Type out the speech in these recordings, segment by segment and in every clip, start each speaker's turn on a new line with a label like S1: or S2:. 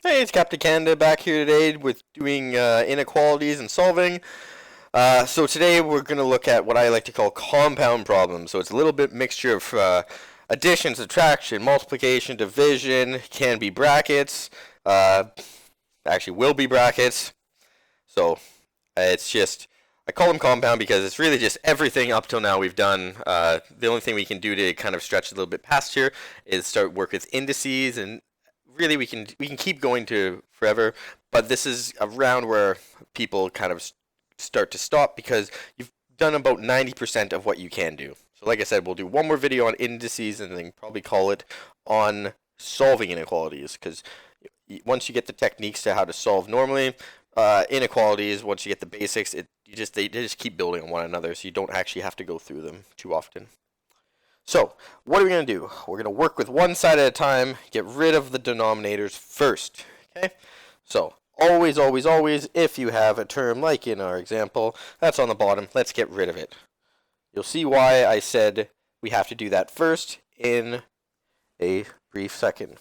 S1: Hey, it's Captain Canada back here today with doing inequalities and solving. So today we're going to look at what I like to call compound problems. So it's a little bit mixture of addition, subtraction, multiplication, division, can be brackets, uh, actually will be brackets. So it's just, I call them compound because it's really just everything up till now we've done. The only thing we can do to kind of stretch a little bit past here is start work with indices, and really we can keep going to forever. But this is a round where people kind of start to stop because you've done about 90% of what you can do. So like I said, we'll do one more video on indices and then probably call it on solving inequalities, because once you get the techniques to how to solve normally, inequalities, once you get the basics, they just keep building on one another, so you don't actually have to go through them too often. So, what are we going to do? We're going to work with one side at a time, get rid of the denominators first. Okay? So, always, always, always, if you have a term like in our example, that's on the bottom, let's get rid of it. You'll see why I said we have to do that first in a brief second.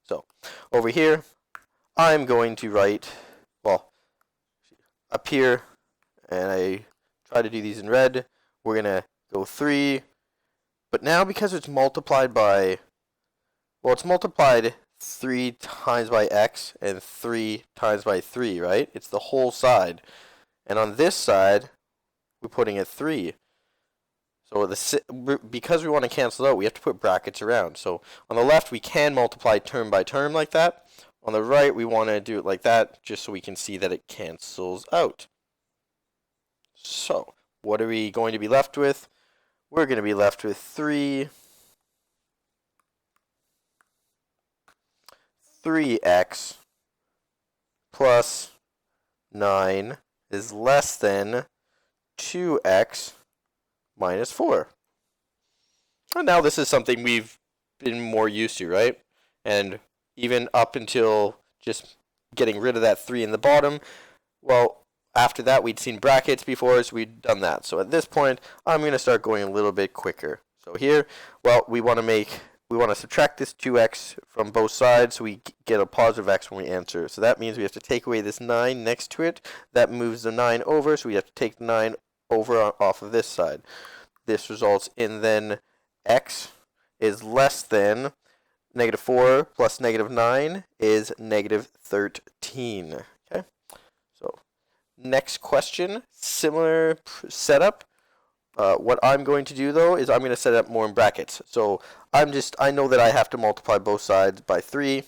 S1: So, over here, I'm going to write, well, up here, and I try to do these in red, we're going to go 3. But now because it's multiplied by, well, it's multiplied 3 times by x and 3 times by 3, right? It's the whole side. And on this side, we're putting it 3. So because we want to cancel out, we have to put brackets around. So on the left, we can multiply term by term like that. On the right, we want to do it like that, just so we can see that it cancels out. So what are we going to be left with? We're going to be left with 3x plus 9 is less than 2x minus 4. And now this is something we've been more used to, right? And even up until just getting rid of that 3 in the bottom, well, after that we'd seen brackets before, so we'd done that. So at this point, I'm going to start going a little bit quicker. So here, well, we want to subtract this 2x from both sides so we get a positive x when we answer. So that means we have to take away this 9 next to it. That moves the 9 over, so we have to take the 9 over off of this side. This results in then x is less than negative 4 plus negative 9 is negative 13. Okay, so next question, similar setup. What I'm going to do though is I'm going to set it up more in brackets. So I know that I have to multiply both sides by 3,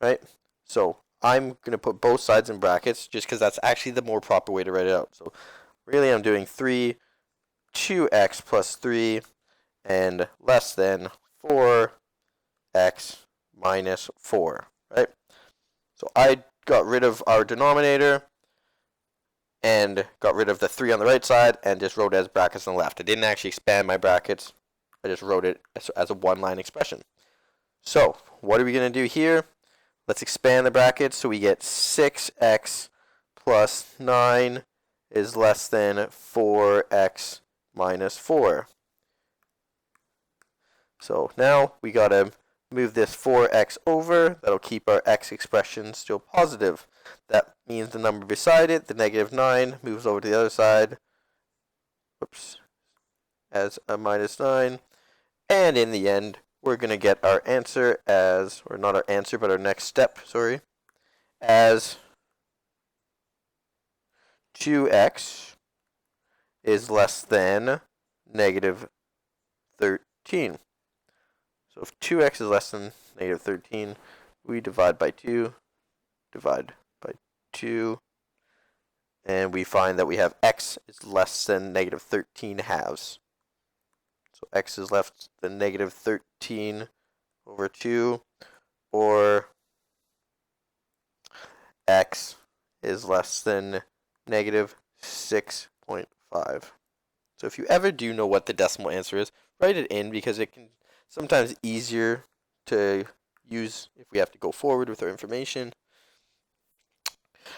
S1: right? So I'm going to put both sides in brackets just because that's actually the more proper way to write it out. So really I'm doing 2x plus 3 and less than 4x minus 4, right? So I got rid of our denominator and got rid of the 3 on the right side and just wrote it as brackets on the left. I didn't actually expand my brackets. I just wrote it as a one-line expression. So what are we going to do here? Let's expand the brackets so we get 6x plus 9 is less than 4x minus 4. So now we got to move this 4x over. That'll keep our x expression still positive. That means the number beside it, the negative 9, moves over to the other side. Whoops. As a minus 9. And in the end, we're going to get our answer as, or not our answer, but our next step, sorry, as 2x is less than negative 13. So if 2x is less than negative 13, we divide by 2, and we find that we have x is less than negative 13 halves. So x is less than negative 13 over 2, or x is less than negative 6.5. So if you ever do know what the decimal answer is, write it in, because it can sometimes easier to use if we have to go forward with our information.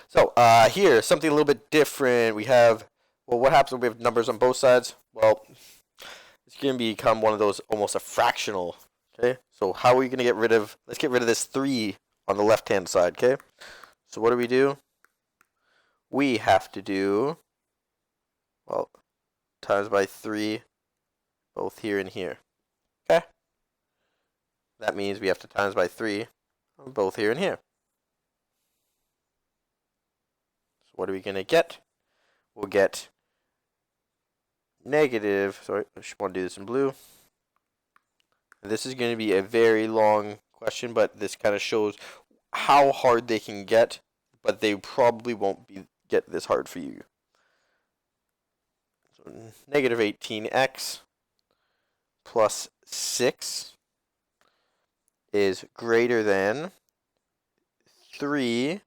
S1: So here, something a little bit different. We have, well, what happens when we have numbers on both sides? Well, it's going to become one of those almost a fractional. Okay, so how are we going to get rid of, let's get rid of this 3 on the left-hand side, okay? So what do? We have to do, well, times by 3, both here and here, okay? That means we have to times by 3 on both here and here. So what are we going to get? We'll get negative, sorry, I just want to do this in blue. And this is going to be a very long question, but this kind of shows how hard they can get, but they probably won't get this hard for you. So negative 18x plus 6 is greater than 3x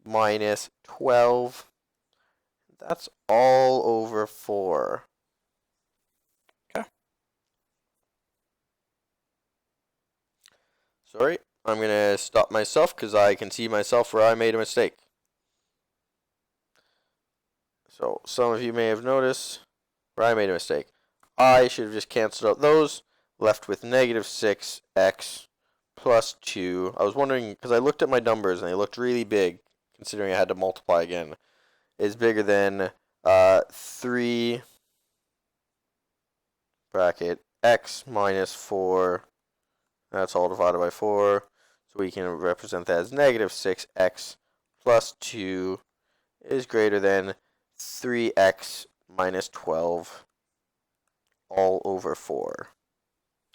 S1: minus 12. That's all over 4. Okay. Sorry, I'm going to stop myself because I can see myself where I made a mistake. So some of you may have noticed where I made a mistake. I should have just canceled out those, left with negative 6x plus 2. I was wondering, because I looked at my numbers and they looked really big, considering I had to multiply again. Is bigger than 3 bracket x minus 4. That's all divided by 4. So we can represent that as negative 6x plus 2 is greater than 3x minus 12 all over 4.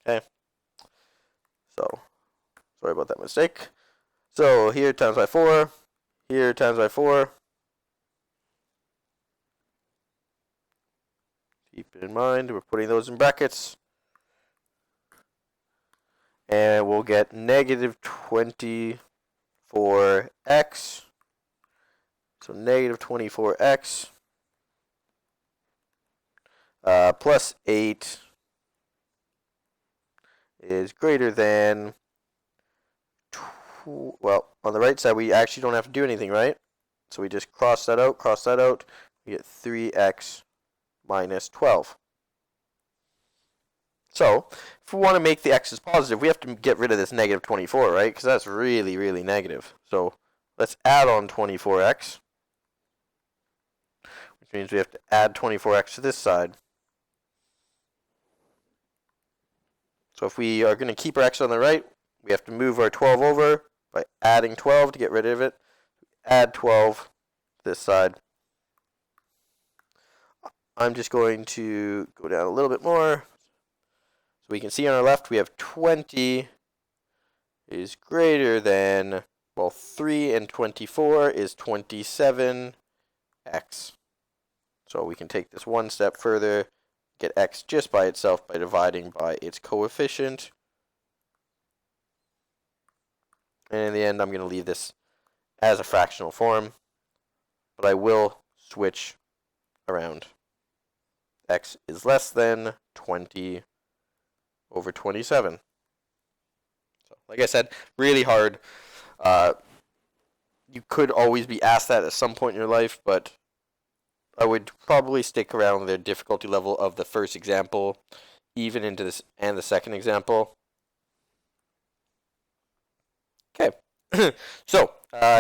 S1: Okay. So, sorry about that mistake. So here times by 4, here times by 4. Keep in mind, we're putting those in brackets. And we'll get negative 24x. So negative 24x plus 8 is greater than, well, on the right side, we actually don't have to do anything, right? So we just cross that out. We get 3x minus 12. So, if we want to make the x's positive, we have to get rid of this negative 24, right? Because that's really, really negative. So, let's add on 24x, which means we have to add 24x to this side. So, if we are going to keep our x on the right, we have to move our 12 over by adding 12 to get rid of it. Add 12 to this side. I'm just going to go down a little bit more. So we can see on our left we have 20 is greater than, well, 3 and 24 is 27x. So we can take this one step further, get x just by itself by dividing by its coefficient. And in the end, I'm going to leave this as a fractional form, but I will switch around. X is less than 20 over 27. So, like I said, really hard. You could always be asked that at some point in your life, but I would probably stick around the difficulty level of the first example, even into this and the second example. Okay, so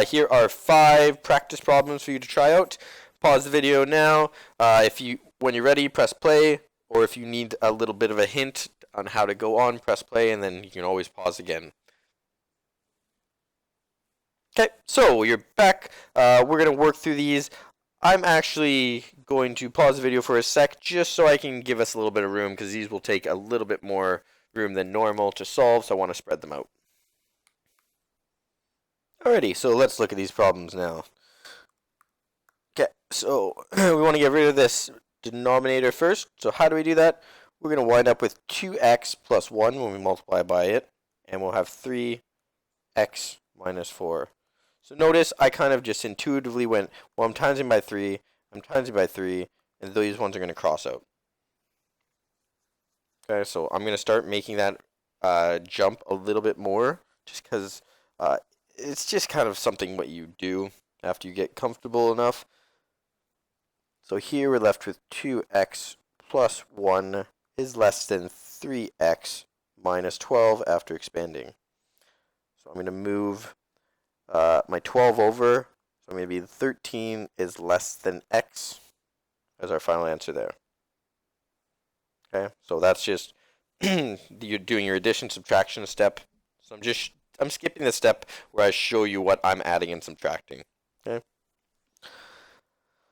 S1: here are 5 practice problems for you to try out. Pause the video now. When you're ready, press play, or if you need a little bit of a hint on how to go on, press play, and then you can always pause again. Okay, so you're back. We're going to work through these. I'm actually going to pause the video for a sec just so I can give us a little bit of room, because these will take a little bit more room than normal to solve, so I want to spread them out. Alrighty, so let's look at these problems now. Okay, so we want to get rid of this denominator first. So how do we do that? We're going to wind up with 2x plus 1 when we multiply by it, and we'll have 3x minus 4. So notice I kind of just intuitively went, well, I'm timesing by 3, I'm timesing by 3, and these ones are going to cross out. Okay, so I'm going to start making that jump a little bit more, just because it's just kind of something what you do after you get comfortable enough. So here we're left with 2x plus 1 is less than 3x minus 12 after expanding. So I'm going to move my 12 over. So I'm going to be 13 is less than x as our final answer there. Okay, so that's just you're doing your addition subtraction step. So I'm skipping the step where I show you what I'm adding and subtracting. Okay.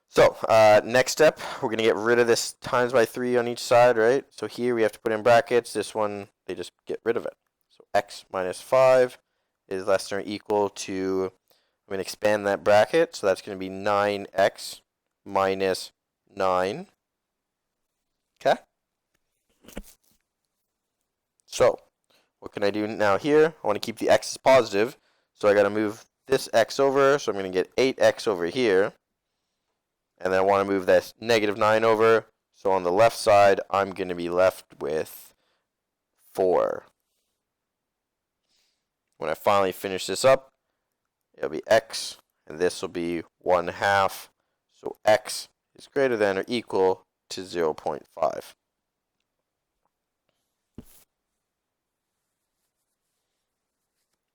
S1: So next step, we're gonna get rid of this times by 3 on each side, right? So here we have to put in brackets. This one they just get rid of it. So x minus 5 is less than or equal to. I'm gonna expand that bracket, so that's gonna be 9x minus 9. Okay. So what can I do now here? I want to keep the x's positive, so I got to move this x over, so I'm going to get 8x over here. And then I want to move this negative 9 over, so on the left side, I'm going to be left with 4. When I finally finish this up, it'll be x, and this will be 1/2, so x is greater than or equal to 0.5.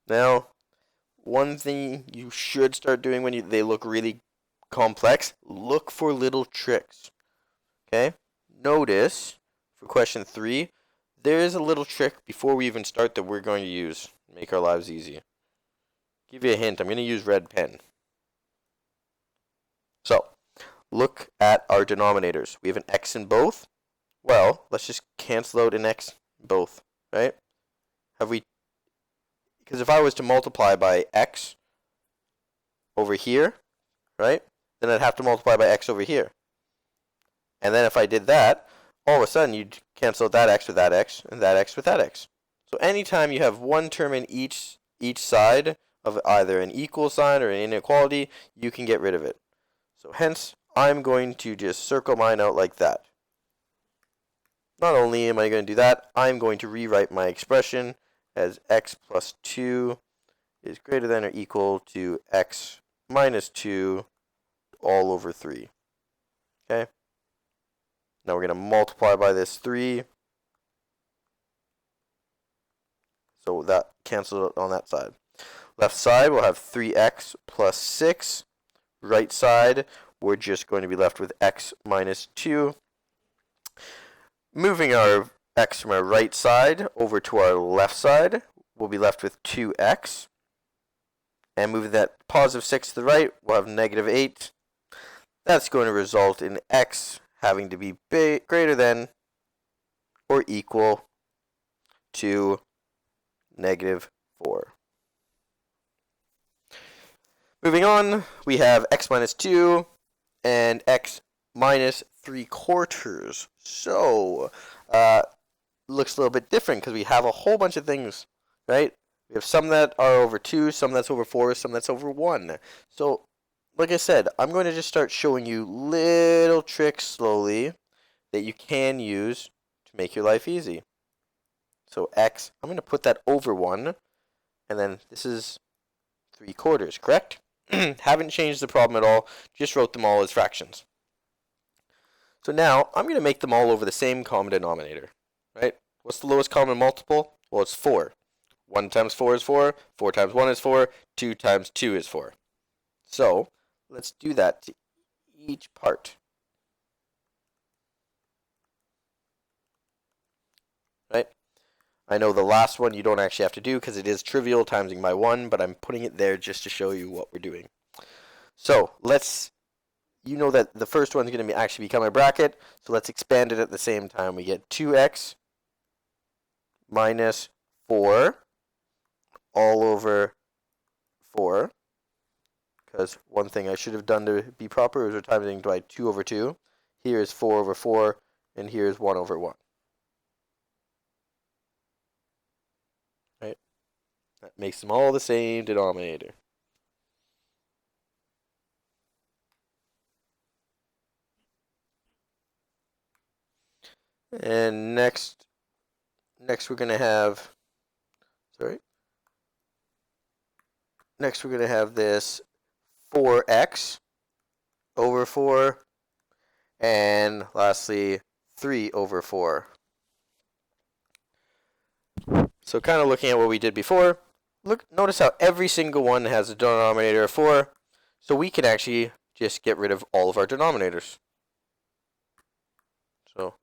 S1: Now, one thing you should start doing when they look really complex, look for little tricks. Okay? Notice, for question 3, there is a little trick before we even start that we're going to use to make our lives easy. Give you a hint, I'm going to use red pen. So, look at our denominators. We have an x in both. Well, let's just cancel out an x in both, right? Because if I was to multiply by x over here, right, then I'd have to multiply by x over here. And then if I did that, all of a sudden you'd cancel out that x with that x, and that x with that x. So anytime you have one term in each side of either an equal sign or an inequality, you can get rid of it. So hence, I'm going to just circle mine out like that. Not only am I going to do that, I'm going to rewrite my expression as x plus 2 is greater than or equal to x minus 2 all over 3. Okay? Now we're going to multiply by this 3. So that cancels out on that side. Left side, we'll have 3x plus 6. Right side, we're just going to be left with x minus 2. Moving our x from our right side over to our left side, we'll be left with 2x. And moving that positive 6 to the right, we'll have negative 8. That's going to result in x having to be greater than or equal to negative 4. Moving on, we have x minus 2 and x minus 3/4. So, looks a little bit different because we have a whole bunch of things, right? We have some that are over 2, some that's over 4, some that's over 1. So, like I said, I'm going to just start showing you little tricks slowly that you can use to make your life easy. So x, I'm going to put that over 1, and then this is 3/4, correct? Haven't changed the problem at all, just wrote them all as fractions. So now, I'm going to make them all over the same common denominator, right? What's the lowest common multiple? Well, it's 4. 1 times 4 is 4, 4 times 1 is 4, 2 times 2 is 4. So, let's do that to each part. Right? I know the last one you don't actually have to do because it is trivial, timesing by 1, but I'm putting it there just to show you what we're doing. So, you know that the first one's going to actually become a bracket, so let's expand it at the same time. We get 2x minus 4 all over 4. Because one thing I should have done to be proper is we're timesing by 2 over 2. Here is 4 over 4, and here is 1 over 1. Right? That makes them all the same denominator. And next we're going to have, next we're going to have this 4x over 4, and lastly 3 over 4. So kind of looking at what we did before, notice how every single one has a denominator of 4, so we can actually just get rid of all of our denominators. So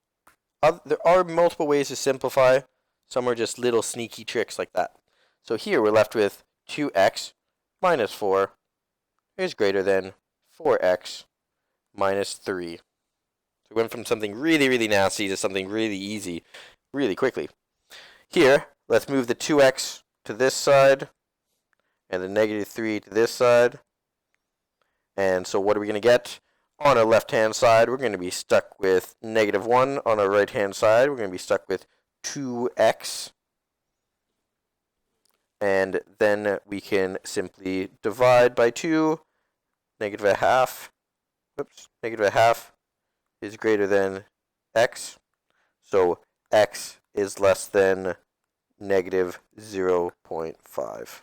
S1: there are multiple ways to simplify. Some are just little sneaky tricks like that. So here we're left with 2x minus 4 is greater than 4x minus 3. So we went from something really, really nasty to something really easy really quickly. Here, let's move the 2x to this side and the negative 3 to this side. And so what are we going to get? On our left-hand side, we're going to be stuck with negative 1. On our right-hand side, we're going to be stuck with 2x. And then we can simply divide by 2. Negative a half. Whoops. Negative a half is greater than x. So x is less than negative 0.5.